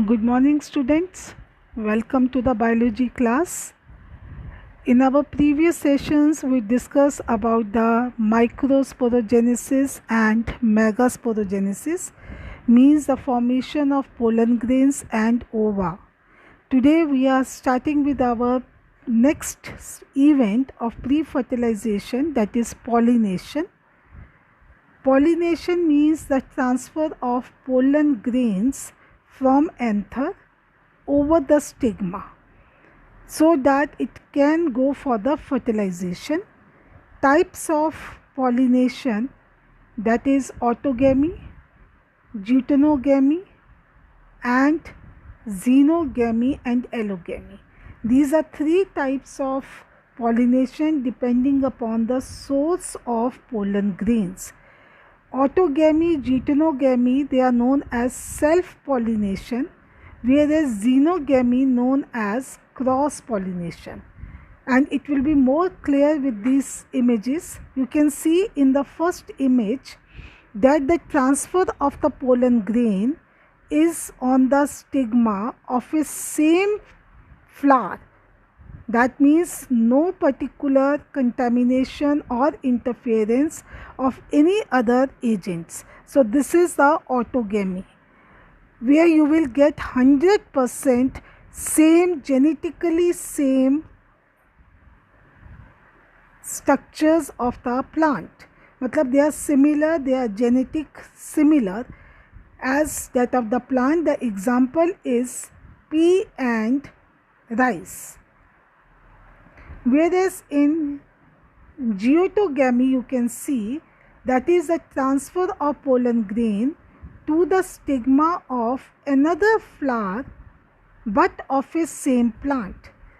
Good morning, students. Welcome to the biology class. In our previous sessions, we discussed about the microsporogenesis and megasporogenesis, means the formation of pollen grains and ova. Today, we are starting with our next event of pre-fertilization, that is pollination. Pollination means the transfer of pollen grains from anther over the stigma so that it can go for the fertilization. Types of pollination, that is autogamy, deuterogamy and xenogamy and allogamy. These are three types of pollination depending upon the source of pollen grains. Autogamy, deuterogamy, they are known as self-pollination, whereas xenogamy known as cross-pollination. And it will be more clear with these images. You can see in the first image that the transfer of the pollen grain is on the stigma of a same flower. That means no particular contamination or interference of any other agents. So this is the autogamy, where you will get 100% same, genetically same structures of the plant. Matlab they are similar, they are genetic similar as that of the plant. The example is pea and rice. Whereas in deuterogamy, you can see that is the transfer of pollen grain to the stigma of another flower but of a same plant.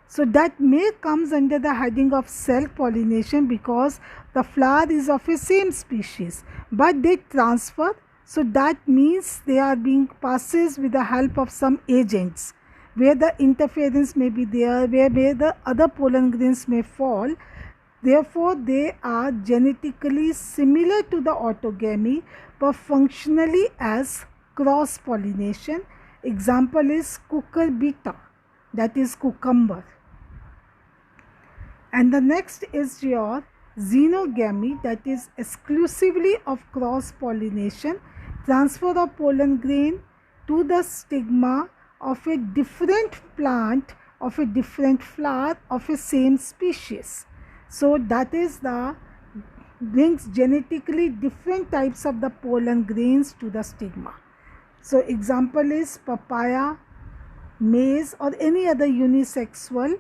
So that may comes under the heading of self-pollination because the flower is of a same species but they transfer. So that means they are being passes with the help of some agents, where the interference may be there, where the other pollen grains may fall. Therefore, they are genetically similar to the autogamy but functionally as cross-pollination. Example is cucurbita, that is cucumber. And the next is your xenogamy, that is exclusively of cross-pollination, transfer of pollen grain to the stigma of a different plant, of a different flower, of a same species. So that is the brings genetically different types of the pollen grains to the stigma. So example is papaya, maize or any other unisexual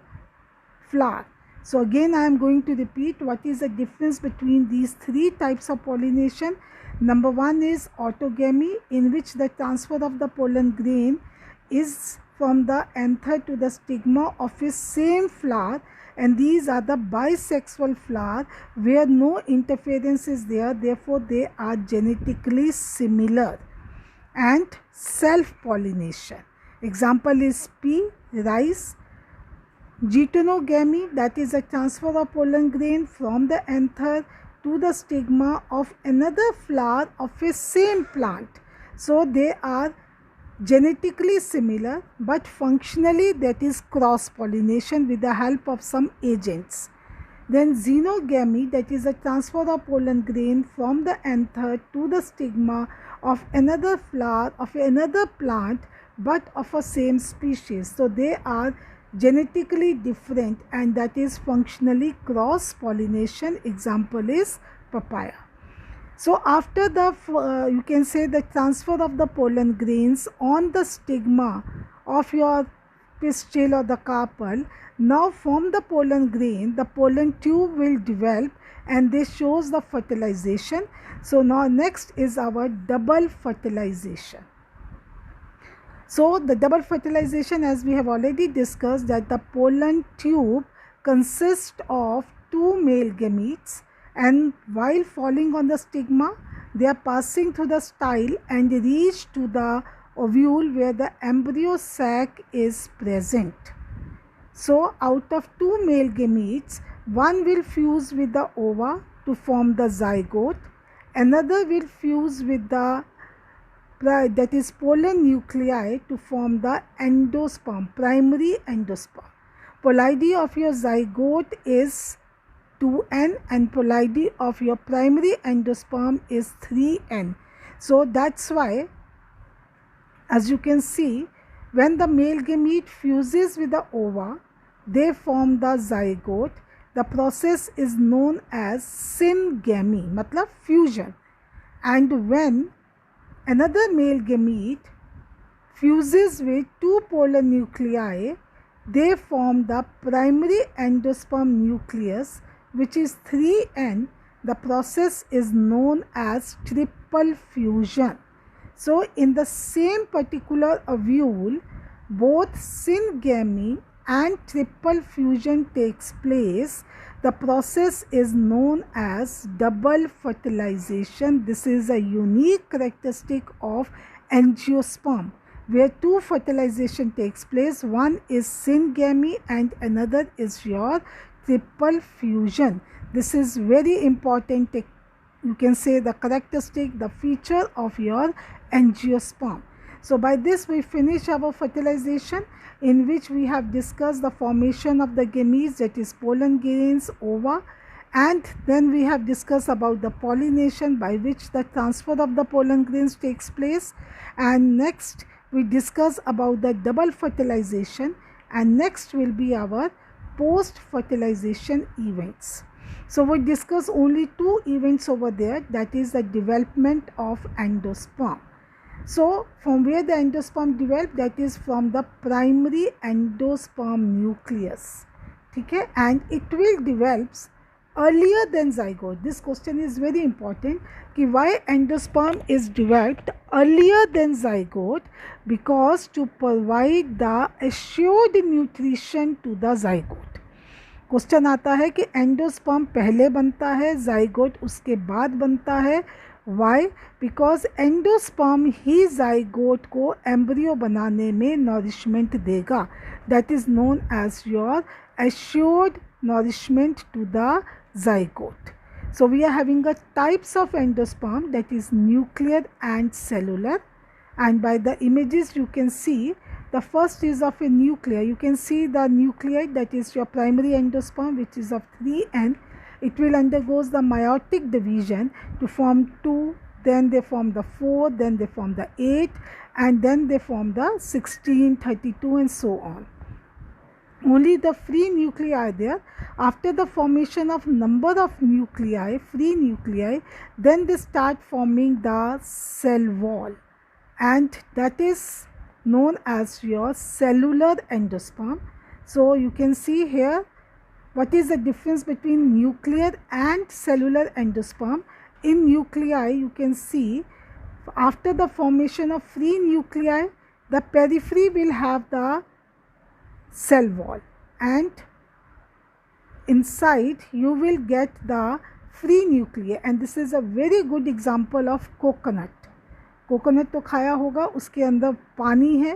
flower. So again I am going to repeat what is the difference between these three types of pollination. Number one is autogamy, in which the transfer of the pollen grain is from the anther to the stigma of a same flower, and these are the bisexual flower where no interference is there, therefore they are genetically similar. And self-pollination, example is pea, rice. Deuterogamy, that is a transfer of pollen grain from the anther to the stigma of another flower of a same plant. So they are genetically similar but functionally that is cross-pollination with the help of some agents. Then xenogamy, that is a transfer of pollen grain from the anther to the stigma of another flower of another plant but of a same species. So they are genetically different and that is functionally cross-pollination. Example is papaya. So after the you can say the transfer of the pollen grains on the stigma of your pistil or the carpel, now from the pollen grain the pollen tube will develop and this shows the fertilization. So now next is our double fertilization. So the double fertilization, as we have already discussed, that the pollen tube consists of two male gametes, and while falling on the stigma they are passing through the style and reach to the ovule where the embryo sac is present. So out of two male gametes, one will fuse with the ova to form the zygote, another will fuse with the that is pollen nuclei to form the endosperm, primary endosperm. Pollidy of your zygote is 2n and pollidy of your primary endosperm is 3n. So that's why, as you can see, when the male gamete fuses with the ova, they form the zygote. The process is known as syngamy, matlab fusion. And when another male gamete fuses with two pollen nuclei, they form the primary endosperm nucleus, which is 3n. The process is known as triple fusion. So in the same particular ovule, both syngamy and triple fusion takes place. The process is known as double fertilization. This is a unique characteristic of angiosperm, where two fertilization takes place. One is syngamy and another is your triple fusion. This is very important. You can say the characteristic, the feature of your angiosperm. So by this we finish our fertilization, in which we have discussed the formation of the gametes, that is pollen grains, ova, and then we have discussed about the pollination, by which the transfer of the pollen grains takes place. And next we discuss about the double fertilization, and next will be our post fertilization events. So we discuss only two events over there, that is the development of endosperm. So from where the endosperm developed, that is from the primary endosperm nucleus. Okay, and it will develops earlier than zygote. This question is very important, कि why endosperm is developed earlier than zygote? Because to provide the assured nutrition to the zygote. Question आता है कि endosperm पहले बनता है, zygote उसके बाद बनता है. वाई? बिकॉज एंडोस्पर्म ही जाइगोट को एम्ब्रियो बनाने में नॉरिशमेंट देगा. That is known as your assured nourishment to the zygote. So we are having a types of endosperm, that is nuclear and cellular, and by the images you can see the first is of a nuclear. You can see the nuclei, that is your primary endosperm, which is of 3n. It will undergoes the meiotic division to form 2, then they form the 4, then they form the 8, and then they form the 16, 32 and so on. Only the free nuclei are there. After the formation of number of nuclei, free nuclei, then they start forming the cell wall, and that is known as your cellular endosperm. So you can see here what is the difference between nuclear and cellular endosperm. In nuclei you can see after the formation of free nuclei, the periphery will have the cell wall, and inside you will get the free nuclei. And this is a very good example of coconut. Coconut तो खाया होगा, उसके अंदर पानी है,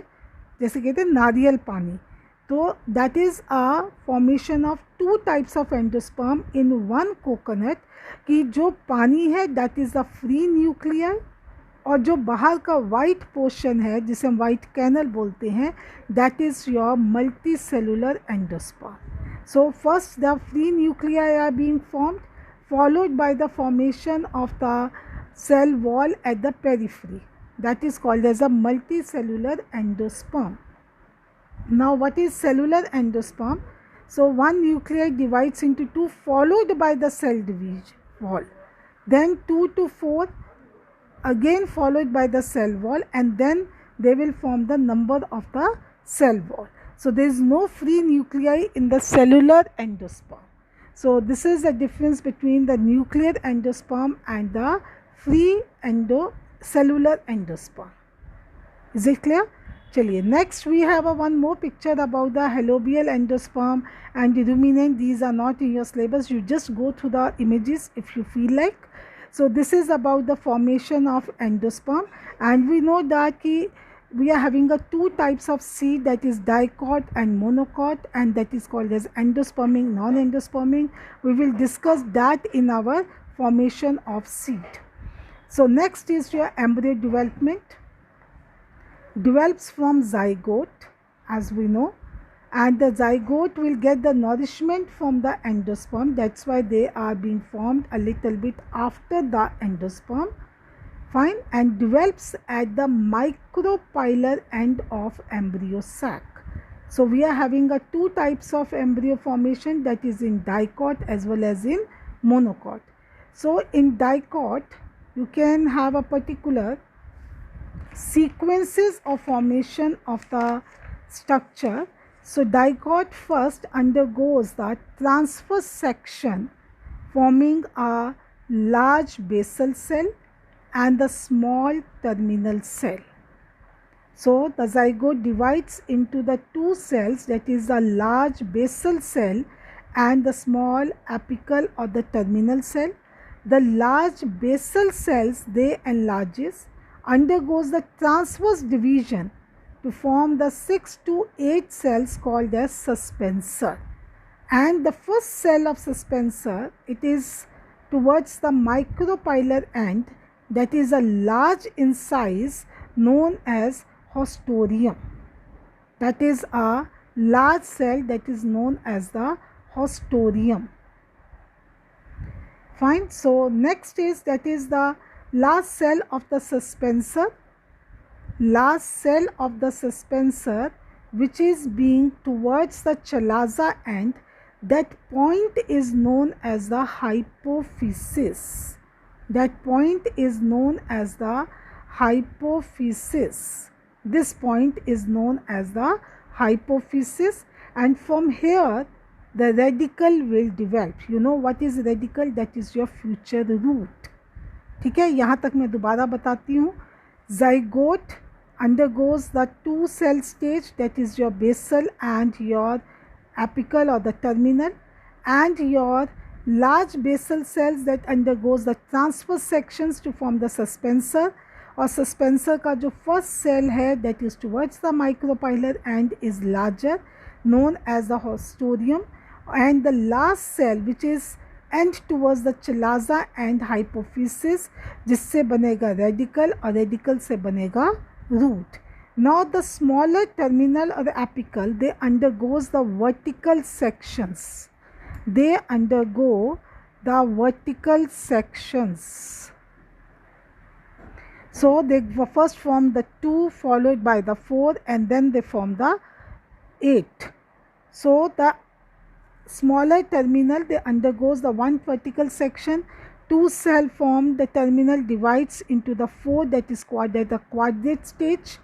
जैसे कहते हैं नारियल पानी. तो that is a formation of two types of endosperm in one coconut, कि जो पानी है that is the free nuclear, और जो बाहर का वाइट पोर्शन है जिसे हम वाइट कैनल बोलते हैं, that is your multicellular endosperm. So first the free nuclei are being formed, followed by the formation of the cell wall at the periphery, that is called as a multicellular endosperm. Now what is cellular endosperm? So one nuclei divides into two, followed by the cell division wall, then 2 to 4 again followed by the cell wall, and then they will form the number of the cell wall. So there is no free nuclei in the cellular endosperm. So this is the difference between the nuclear endosperm and the free cellular endosperm. Is it clear? चलिए next we have one more picture about the halobial endosperm and the ruminant. These are not in your syllabus, you just go through the images if you feel like. So this is about the formation of endosperm, and we know that we are having two types of seed, that is dicot and monocot, and that is called as endospermic, non-endospermic. We will discuss that in our formation of seed. So next is your embryo development. develops from zygote, as we know, and the zygote will get the nourishment from the endosperm. That's why they are being formed a little bit after the endosperm. Fine, and develops at the micropylar end of embryo sac. So we are having two types of embryo formation, that is in dicot as well as in monocot. So in dicot you can have a particular sequences of formation of the structure. So dicot first undergoes the transverse section, forming a large basal cell and the small terminal cell. So the zygote divides into the two cells, that is the large basal cell and the small apical or the terminal cell. The large basal cells, they enlarges, undergoes the transverse division to form the 6 to 8 cells called as suspensor. And the first cell of suspensor, it is towards the micropylar end, that is a large in size, known as haustorium. That is a large cell that is known as the haustorium. Fine. So next is, that is the last cell of the suspensor. Last cell of the suspensor, which is being towards the chalaza end, that point is known as the hypophysis. That point is known as the hypophysis. This point is known as the hypophysis, and from here the radicle will develop. You know what is radicle? That is your future root. ठीक है, यहाँ तक मैं दोबारा बताती हूँ. Zygote undergoes the two cell stage, that is your basal and your apical or the terminal, and your large basal cells that undergoes the transverse sections to form the suspensor. और suspensor का जो first cell है, that is towards the micropylar end, is larger, known as the haustorium, and the last cell which is end towards the chalaza and hypophysis, जिससे बनेगा radicle और radicle से बनेगा root. Now the smaller terminal or apical, they undergoes the vertical sections. They undergo the vertical sections. So they first form the 2 followed by the 4 and then they form the 8. So the smaller terminal, they undergoes the 1 vertical section, 2 cell form, the terminal divides into the 4, that is called the quadrate stage,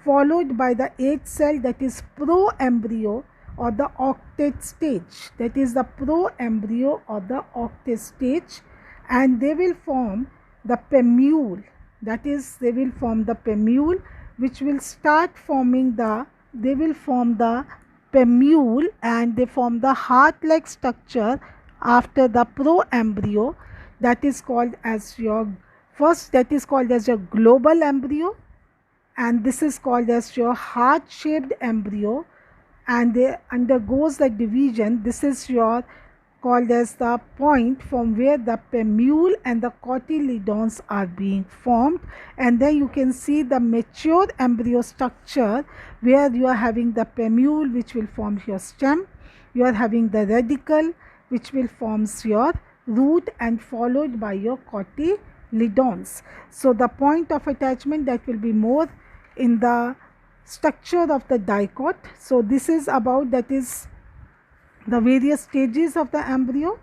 followed by the 8 cell, that is pro-embryo or the octet stage, that is the pro-embryo or the octet stage, and they will form the pemmule. That is, they will form the pemmule, which will start forming the, they will form the pemmule and they form the heart-like structure after the pro-embryo, that is called as your first, that is called as your global embryo, and this is called as your heart-shaped embryo, and they undergoes the division. This is your called as the point from where the pemmule and the cotyledons are being formed, and then you can see the mature embryo structure where you are having the pemmule which will form your stem, you are having the radicle which will forms your root, and followed by your cotyledons. So the point of attachment, that will be more in the structure of the dicot. So this is about, that is the various stages of the embryo,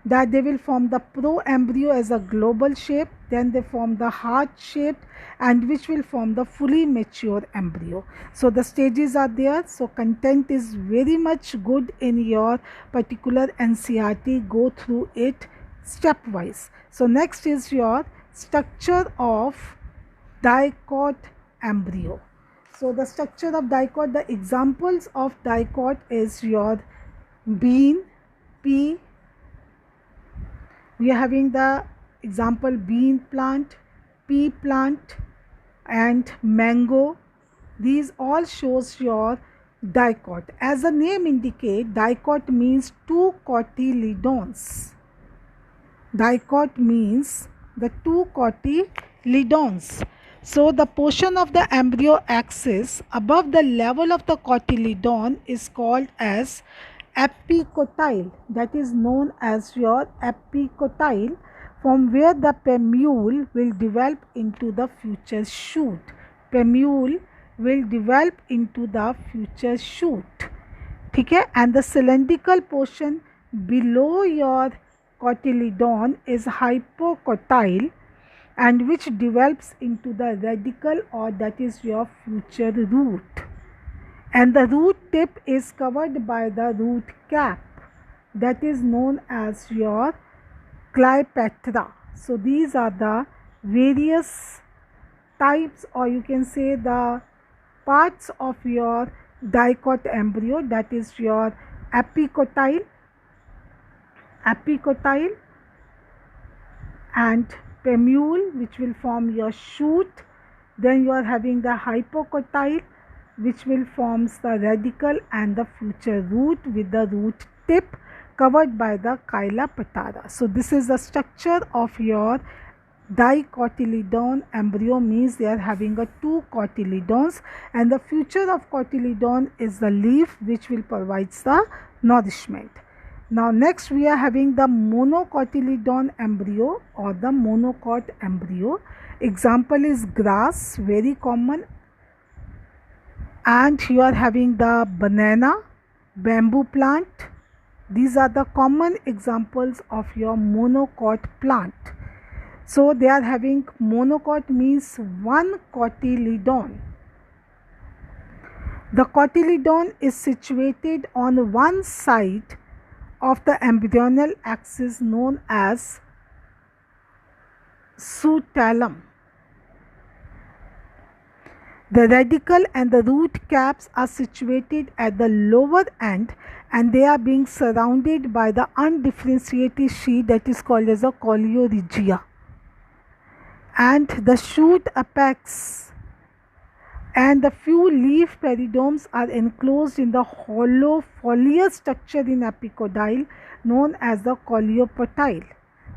that they will form the pro-embryo as a global shape, then they form the heart shaped, and which will form the fully mature embryo. So the stages are there. So content is very much good in your particular NCERT. Go through it stepwise. So next is your structure of dicot embryo. So the structure of dicot, the examples of dicot is your bean, pea. We are having the example bean plant, pea plant, and mango. These all shows your dicot. As the name indicate, dicot means 2 cotyledons. Dicot means the 2 cotyledons. So the portion of the embryo axis above the level of the cotyledon is called as epicotyle, that is known as your epicotyle, from where the pemmule will develop into the future shoot. Pemmule will develop into the future shoot. ठीक है, and the cylindrical portion below your cotyledon is hypocotyle and which develops into the radicle, or that is your future root, and the root tip is covered by the root cap, that is known as your clypetra. So these are the various types, or you can say the parts of your dicot embryo, that is your epicotyle and pemmule, which will form your shoot. Then you are having the hypocotyle, which will forms the radicle, and the future root with the root tip covered by the chyla patara. So this is the structure of your dicotyledon embryo, means they are having a two cotyledons, and the future of cotyledon is the leaf, which will provide the nourishment. Now next we are having the monocotyledon embryo or the monocot embryo. Example is grass, very common, and you are having the banana, bamboo plant. These are the common examples of your monocot plant. So they are having monocot, means one cotyledon. The cotyledon is situated on one side of the embryonal axis known as scutellum. The radicle and the root caps are situated at the lower end, and they are being surrounded by the undifferentiated sheath, that is called as a coleoregia. And the shoot apex and the few leaf peridoms are enclosed in the hollow foliar structure in epicodyle known as the coleoptile.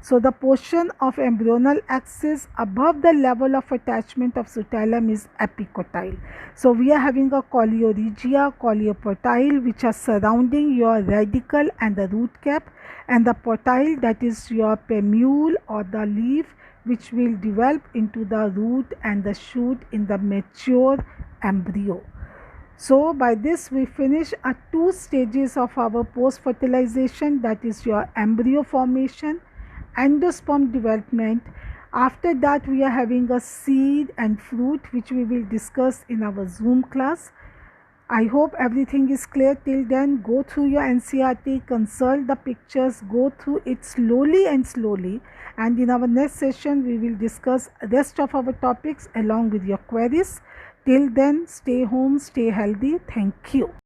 So the portion of embryonal axis above the level of attachment of scutellum is epicotyle. So we are having a coleoregia, coleoptile, which are surrounding your radicle and the root cap, and the potile, that is your pemmule or the leaf, which will develop into the root and the shoot in the mature embryo. So by this we finish two stages of our post fertilization, that is your embryo formation, endosperm development. After that we are having a seed and fruit, which we will discuss in our Zoom class. I hope everything is clear till then. Go through your NCERT, consult the pictures, go through it slowly, and in our next session we will discuss rest of our topics along with your queries. Till then, stay home, stay healthy. Thank you.